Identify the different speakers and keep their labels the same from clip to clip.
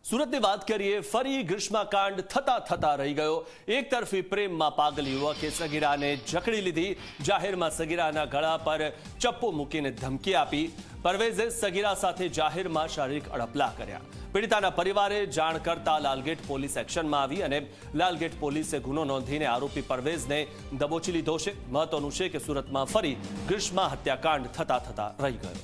Speaker 1: સુરતની વાત કરીએ, ફરી ગ્રીષ્મકાંડ થતા રહી ગયો। એક તરફી પ્રેમમાં પાગલ યુવકે સગીરાને જકડી લીધી। જાહેરમાં સગીરાના ગળા પર ચપ્પુ મૂકીને ધમકી આપી। પરવેઝે સગીરા સાથે જાહેરમાં શારીરિક અડપલા કર્યા। પીડિતાના પરિવારે જાણ કરતા લાલગેટ પોલીસ એક્શનમાં આવી અને લાલગેટ પોલીસે ગુનો નોંધીને આરોપી પરવેઝને દબોચી લીધો છે। મહત્વનું છે કે સુરતમાં ફરી ગ્રીષ્મ હત્યાકાંડ થતા રહી ગયો।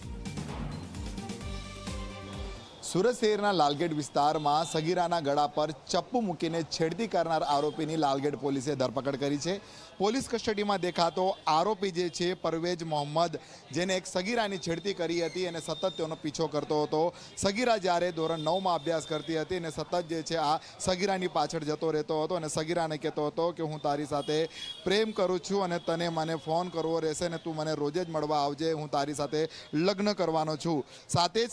Speaker 2: સુરત શહેરના લાલગેટ વિસ્તારમાં સગીરાના ગળા પર ચપ્પુ મૂકીને છેડતી કરનાર આરોપીની લાલગેટ પોલીસે ધરપકડ કરી છે। પોલીસ કસ્ટડીમાં દેખાતો આરોપી જે છે પરવેઝ મોહમ્મદ, જેને એક સગીરાની છેડતી કરી હતી અને સતત તેનો પીછો કરતો હતો। સગીરા જ્યારે ધોરણ 9માં અભ્યાસ કરતી હતી અને સતત જે છે આ સગીરાની પાછળ જતો રહેતો હતો અને સગીરાને કહેતો હતો કે હું તારી સાથે પ્રેમ કરું છું અને તને મને ફોન કરવો રહેશે અને તું મને રોજ જ મળવા આવજે, હું તારી સાથે લગ્ન કરવાનો છું। સાથે જ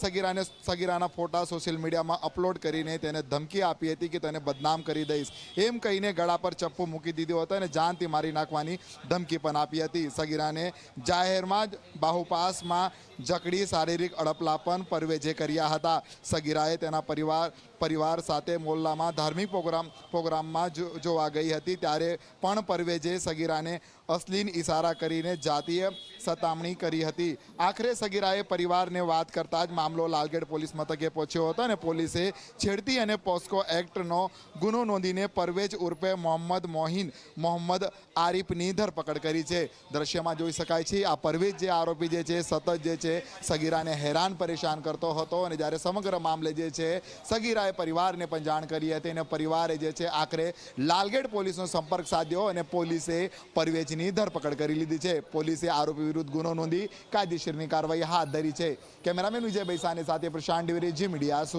Speaker 2: સગીરાના ફોટા સોશિયલ મીડિયામાં અપલોડ કરીને તેને ધમકી આપી હતી કે તને બદનામ કરી દઈશ એમ કહીને ગળા પર ચપ્પુ મૂકી દીધો હતો અને જાનથી મારી નાખવાની ધમકી પણ આપી હતી। સગીરાને જાહેરમાં જ બાહુપાસમાં જકડી શારીરિક અડપલા પણ પરવેઝે કર્યા હતા। સગીરાએ તેના પરિવાર સાથે મોહલ્લામાં ધાર્મિક પ્રોગ્રામમાં જોવા ગઈ હતી ત્યારે પણ પરવેઝે સગીરાને અશ્લીલ ઇશારા કરીને જાતીય સતામણી કરી હતી। આખરે સગીરાએ પરિવારને વાત કરતા જ મામલો લાલગેટ પોલીસ મથકે પહોંચ્યો હતો અને પોલીસે છેડતી અને પોસ્કો એક્ટનો ગુનો નોંધીને પરવેઝ ઉર્ફે મોહમ્મદ આરિફની ધરપકડ કરી છે। દ્રશ્યમાં જોઈ શકાય છે આ પરવેઝ જે આરોપી જે છે સતત જે છે સગીરાને હેરાન પરેશાન કરતો હતો અને જ્યારે સમગ્ર મામલે જે છે સગીરાએ પરિવારને પણ જાણ કરી હતી અને પરિવારે જે છે આખરે લાલગેટ પોલીસનો સંપર્ક સાધ્યો અને પોલીસે પરવેઝની ધરપકડ કરી લીધી છે। પોલીસે આરોપી વિરુદ્ધ ગુનો નોંધી કાયદેસરની કાર્યવાહી હાથ ધરી છે। કેમેરામેન વિજય બૈસાની સાથે પ્રશાંત દ્વિવેદી, જી મીડિયા।